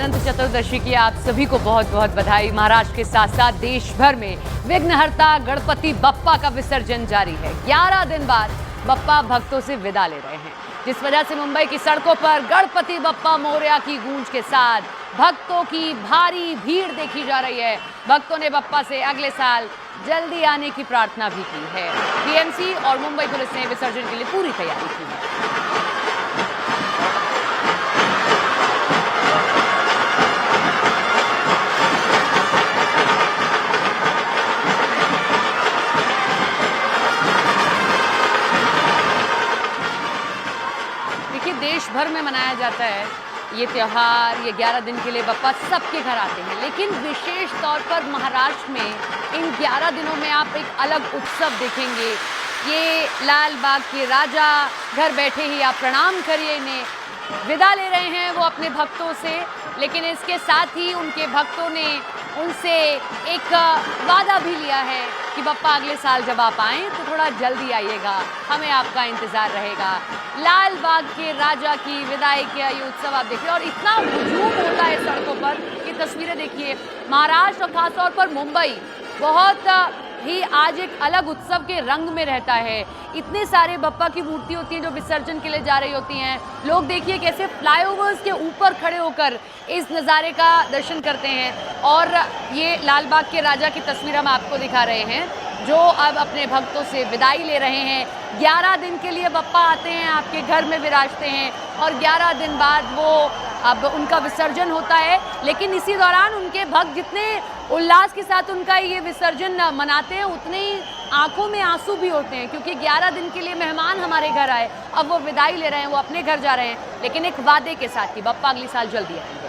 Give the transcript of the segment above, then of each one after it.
अनंत चतुर्दशी की आप सभी को बहुत बहुत बधाई। महाराष्ट्र के साथ साथ देश भर में विघ्नहर्ता गणपति बप्पा का विसर्जन जारी है। 11 दिन बाद बप्पा भक्तों से विदा ले रहे हैं, जिस वजह से मुंबई की सड़कों पर गणपति बप्पा मोरया की गूंज के साथ भक्तों की भारी भीड़ देखी जा रही है। भक्तों ने बप्पा से अगले साल जल्दी आने की प्रार्थना भी की है। बीएमसी और मुंबई पुलिस ने विसर्जन के लिए पूरी तैयारी की है। देश भर में मनाया जाता है ये त्यौहार। ये 11 दिन के लिए बप्पा सबके घर आते हैं, लेकिन विशेष तौर पर महाराष्ट्र में इन 11 दिनों में आप एक अलग उत्सव देखेंगे। ये लाल बाग के राजा घर बैठे ही आप प्रणाम करिए, इन्हें विदा ले रहे हैं वो अपने भक्तों से। लेकिन इसके साथ ही उनके भक्तों ने उनसे एक वादा भी लिया है कि बप्पा अगले साल जब आप आएँ तो थोड़ा जल्दी आइएगा, हमें आपका इंतज़ार रहेगा। लाल बाग के राजा की विदाई का ये उत्सव आप देखिए, और इतना हुजूम होता है सड़कों पर। ये तस्वीरें देखिए, महाराष्ट्र और खासतौर पर मुंबई बहुत ही आज एक अलग उत्सव के रंग में रहता है। इतने सारे बप्पा की मूर्ति होती हैं जो विसर्जन के लिए जा रही होती हैं। लोग देखिए कैसे फ्लाईओवर्स के ऊपर खड़े होकर इस नज़ारे का दर्शन करते हैं। और ये लाल बाग के राजा की तस्वीर हम आपको दिखा रहे हैं, जो अब अपने भक्तों से विदाई ले रहे हैं। 11 दिन के लिए बप्पा आते हैं, आपके घर में विराजते हैं, और 11 दिन बाद वो अब उनका विसर्जन होता है। लेकिन इसी दौरान उनके भक्त जितने उल्लास के साथ उनका ये विसर्जन मनाते हैं, उतने ही आंखों में आंसू भी होते हैं, क्योंकि 11 दिन के लिए मेहमान हमारे घर आए, अब वो विदाई ले रहे हैं, वो अपने घर जा रहे हैं, लेकिन एक वादे के साथ कि बप्पा अगले साल जल्दी आएंगे।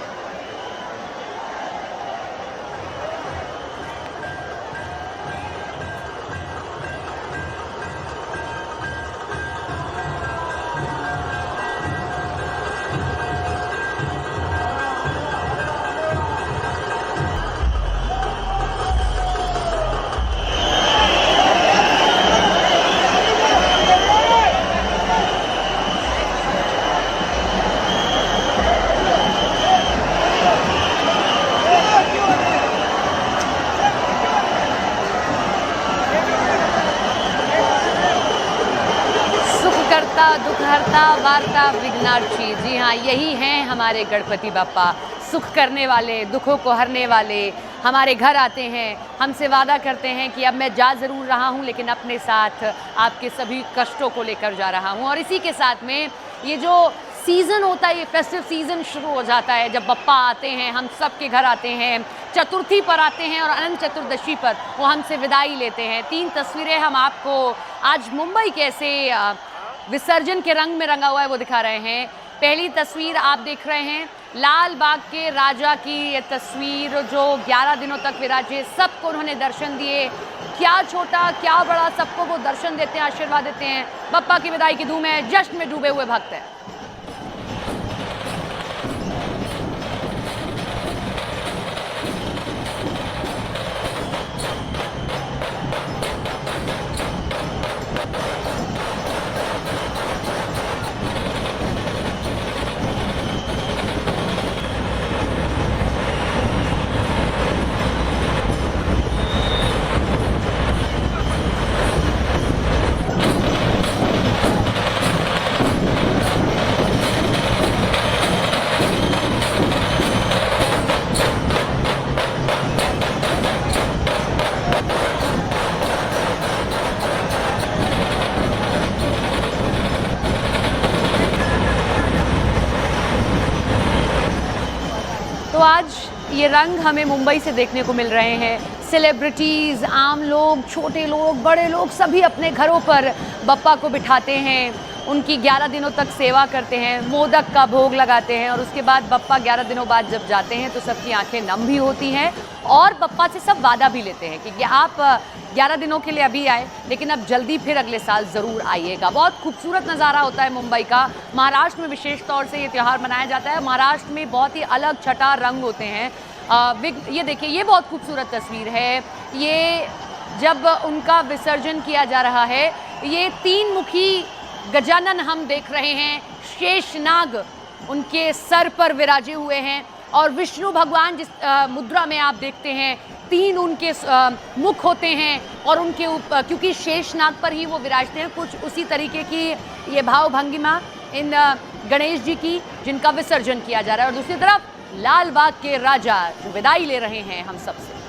दुखहर्ता वार्ता विघ्नार्थी, जी हाँ, यही हैं हमारे गणपति बप्पा। सुख करने वाले, दुखों को हरने वाले हमारे घर आते हैं, हमसे वादा करते हैं कि अब मैं जा ज़रूर रहा हूँ, लेकिन अपने साथ आपके सभी कष्टों को लेकर जा रहा हूँ। और इसी के साथ में ये जो सीज़न होता है, ये फेस्टिव सीज़न शुरू हो जाता है जब बप्पा आते हैं, हम सब के घर आते हैं, चतुर्थी पर आते हैं और अनंत चतुर्दशी पर वो हमसे विदाई लेते हैं। 3 तस्वीरें हम आपको आज मुंबई कैसे विसर्जन के रंग में रंगा हुआ है वो दिखा रहे हैं। पहली तस्वीर आप देख रहे हैं लाल बाग के राजा की, ये तस्वीर जो 11 दिनों तक विराजे, सबको उन्होंने दर्शन दिए। क्या छोटा क्या बड़ा, सबको वो दर्शन देते हैं, आशीर्वाद देते हैं। बप्पा की विदाई की धूम है, जश्न में डूबे हुए भक्त हैं। तो आज ये रंग हमें मुंबई से देखने को मिल रहे हैं। सेलिब्रिटीज़, आम लोग, छोटे लोग, बड़े लोग सभी अपने घरों पर बप्पा को बिठाते हैं, उनकी 11 दिनों तक सेवा करते हैं, मोदक का भोग लगाते हैं, और उसके बाद बप्पा 11 दिनों बाद जब जाते हैं तो सबकी आंखें नम भी होती हैं। और बप्पा से सब वादा भी लेते हैं कि आप 11 दिनों के लिए अभी आए, लेकिन अब जल्दी फिर अगले साल ज़रूर आइएगा। बहुत खूबसूरत नज़ारा होता है मुंबई का। महाराष्ट्र में विशेष तौर से ये त्यौहार मनाया जाता है। महाराष्ट्र में बहुत ही अलग छटा रंग होते हैं। ये देखिए, ये बहुत खूबसूरत तस्वीर है। ये जब उनका विसर्जन किया जा रहा है, ये 3 मुखी गजानन हम देख रहे हैं। शेषनाग उनके सर पर विराजे हुए हैं। और विष्णु भगवान जिस मुद्रा में आप देखते हैं, 3 उनके मुख होते हैं और उनके ऊपर क्योंकि शेषनाग पर ही वो विराजते हैं, कुछ उसी तरीके की ये भाव भंगिमा इन गणेश जी की, जिनका विसर्जन किया जा रहा है। और दूसरी तरफ लाल बाग के राजा जो विदाई ले रहे हैं हम सबसे।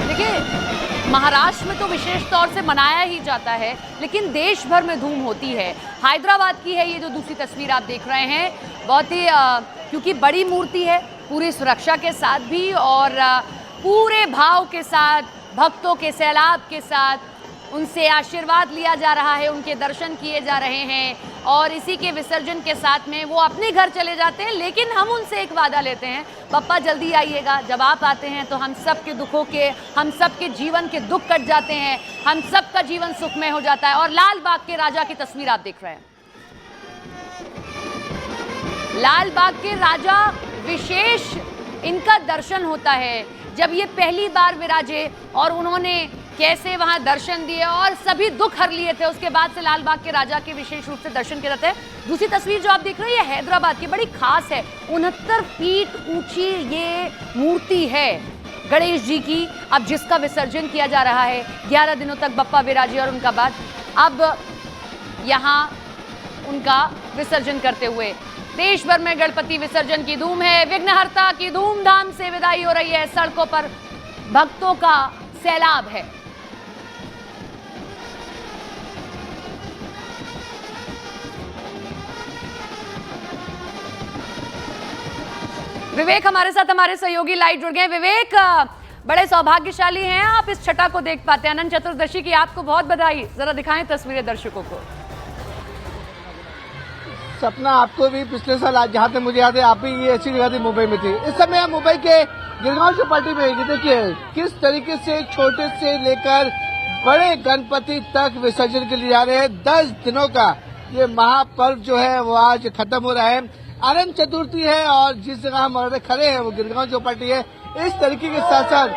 देखिए, महाराष्ट्र में तो विशेष तौर से मनाया ही जाता है, लेकिन देश भर में धूम होती है। हैदराबाद की है ये जो दूसरी तस्वीर आप देख रहे हैं, बहुत ही क्योंकि बड़ी मूर्ति है, पूरी सुरक्षा के साथ भी और पूरे भाव के साथ, भक्तों के सैलाब के साथ उनसे आशीर्वाद लिया जा रहा है, उनके दर्शन किए जा रहे हैं और इसी के विसर्जन के साथ में वो अपने घर चले जाते हैं। लेकिन हम उनसे एक वादा लेते हैं, बप्पा जल्दी आइएगा। जब आप आते हैं तो हम सब के दुखों के, हम सब के जीवन के दुख कट जाते हैं, हम सब का जीवन सुखमय हो जाता है। और लाल बाग के राजा की तस्वीर आप देख रहे हैं। लाल बाग के राजा विशेष इनका दर्शन होता है। जब ये पहली बार विराजे और उन्होंने कैसे वहां दर्शन दिए और सभी दुख हर लिए थे, उसके बाद से लाल बाग के राजा के विशेष रूप से दर्शन किए जाते हैं। दूसरी तस्वीर जो आप देख रहे हैं ये हैदराबाद की, बड़ी खास है। 69 फीट ऊंची ये मूर्ति है गणेश जी की, अब जिसका विसर्जन किया जा रहा है। 11 दिनों तक बप्पा विराजे और उनका बाद अब यहाँ उनका विसर्जन करते हुए देश भर में गणपति विसर्जन की धूम है। विघ्नहर्ता की धूमधाम से विदाई हो रही है, सड़कों पर भक्तों का सैलाब है। विवेक हमारे साथ, हमारे सहयोगी लाइव जुड़ गए। विवेक, बड़े सौभाग्यशाली हैं आप, इस छठा को देख पाते हैं। अनंत चतुर्दशी की आपको बहुत बधाई। जरा दिखाएं तस्वीरें दर्शकों को। सपना, आपको भी पिछले साल आज जहाँ तक मुझे याद है आप भी ये अच्छी जगह थी, मुंबई में थी। इस समय आप मुंबई के गिरगांव चौपाटी में ये देखिए किस तरीके से छोटे से लेकर बड़े गणपति तक विसर्जन के लिए जा रहे हैं। 10 दिनों का ये महापर्व जो है वो आज खत्म हो रहा है। अनंत चतुर्थी है और जिस जगह हम खड़े हैं वो गिरगांव चौपाटी है। इस तरीके के साथ साथ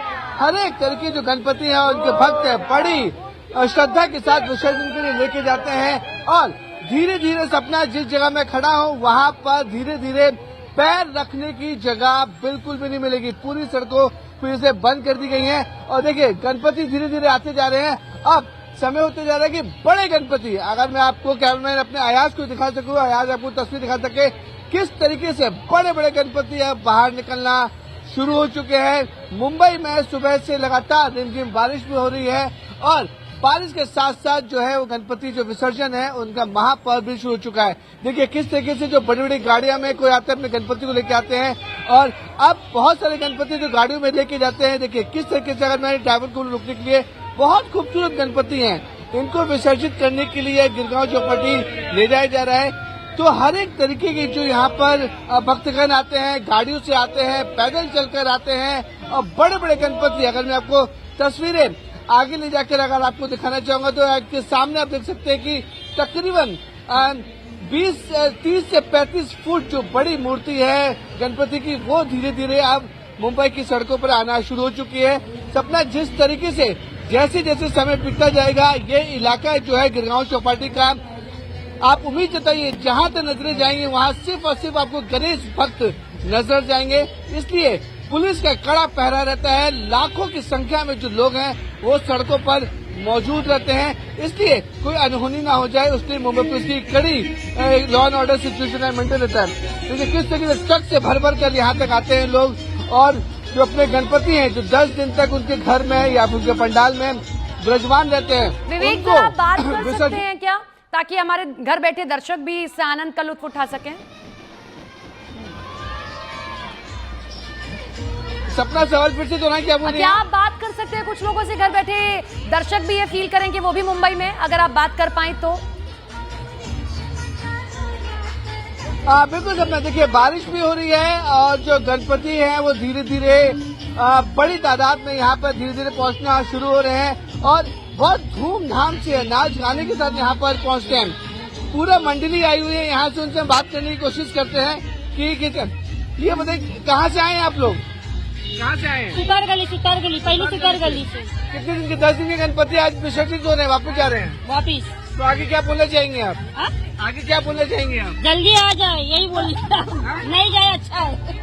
हर एक तरीके जो गणपति है और उनके भक्त है बड़ी श्रद्धा के साथ विसर्जन के लिए लेके जाते हैं। और धीरे धीरे सपना, जिस जगह मैं खड़ा हूँ वहाँ पर धीरे धीरे पैर रखने की जगह बिल्कुल भी नहीं मिलेगी। पूरी सड़कों फिर से बंद कर दी गई हैं और देखिए गणपति धीरे धीरे आते जा रहे हैं। अब समय होते जा रहा है कि बड़े गणपति, अगर मैं आपको कैमरामैन अपने अयाज को दिखा सकूँ, अयाज आपको तस्वीर दिखा सके किस तरीके से बड़े बड़े गणपति अब बाहर निकलना शुरू हो चुके हैं। मुंबई में सुबह से लगातार रिमझिम बारिश भी हो रही है और बारिश के साथ साथ जो है वो गणपति जो विसर्जन है उनका महापर्व भी शुरू हो चुका है। देखिए किस तरीके से जो बड़ी बड़ी गाड़ियां में कोई आते हैं अपने गणपति को लेके आते हैं और अब बहुत सारे गणपति जो गाड़ियों में लेके जाते हैं। देखिए किस तरीके से, अगर मैं ड्राइवर को रुकने के लिए, बहुत खूबसूरत गणपति हैं, इनको विसर्जित करने के लिए गिरगांव चौपाटी ले जाया जा रहा है। तो हर एक तरीके के जो यहाँ पर भक्तगण आते हैं, गाड़ियों से आते हैं, पैदल चलकर आते हैं और बड़े बड़े गणपति, अगर मैं आपको तस्वीरें आगे ले जाकर अगर आपको दिखाना चाहूंगा तो आपके सामने आप देख सकते हैं कि तकरीबन 30 से 35 फुट जो बड़ी मूर्ति है गणपति की, वो धीरे धीरे अब मुंबई की सड़कों पर आना शुरू हो चुकी है। सपना, जिस तरीके से जैसे जैसे समय बीतता जाएगा ये इलाका जो है गिरगांव चौपाटी का, आप उम्मीद जताइए जहां तक नजरें जाएंगे वहां सिर्फ और सिर्फ आपको गणेश भक्त नजर जाएंगे। इसलिए पुलिस का कड़ा पहरा रहता है, लाखों की संख्या में जो लोग हैं वो सड़कों पर मौजूद रहते हैं। इसलिए कोई अनहोनी ना हो जाए, उसलिए मुंबई पुलिस की कड़ी law and order situation maintain रहता है। क्योंकि किस तरीके से ट्रक से भर भर कर यहाँ तक आते हैं लोग और जो अपने गणपति हैं जो 10 दिन तक उनके घर में या फिर उनके पंडाल में विराजमान रहते हैं। विवेक, जरा बात कर सकते हैं क्या, ताकि हमारे घर बैठे दर्शक भी इस आनंद का लुत्फ उठा सकें? सपना, सवाल फिर से दोहराएं क्या बोल रही हैं? क्या आप बात कर सकते हैं कुछ लोगों से, घर बैठे दर्शक भी ये फील करें कि वो भी मुंबई में, अगर आप बात कर पाएं तो? बिल्कुल सपना, देखिए बारिश भी हो रही है और जो गणपति हैं वो धीरे धीरे बड़ी तादाद में यहाँ पर धीरे धीरे पहुँचना शुरू हो रहे हैं और बहुत धूमधाम से नाच गाने के साथ यहाँ पर पहुँचते हैं। पूरा मंडली आई हुई है, यहाँ से उनसे बात करने की कोशिश करते हैं कि ये बताइए कहाँ से आए हैं आप लोग? कहाँ से आए हैं? सुतार गली पहली सुतार गली से कितने दिन के 10 दिन के गणपति आज विसर्जित हो रहे हैं, वापस जा रहे हैं। वापिस। तो आगे क्या बोलना चाहेंगे आप? हाँ? आगे क्या बोलना चाहेंगे आप? जल्दी आ जाए यही बोल नहीं जाए अच्छा है।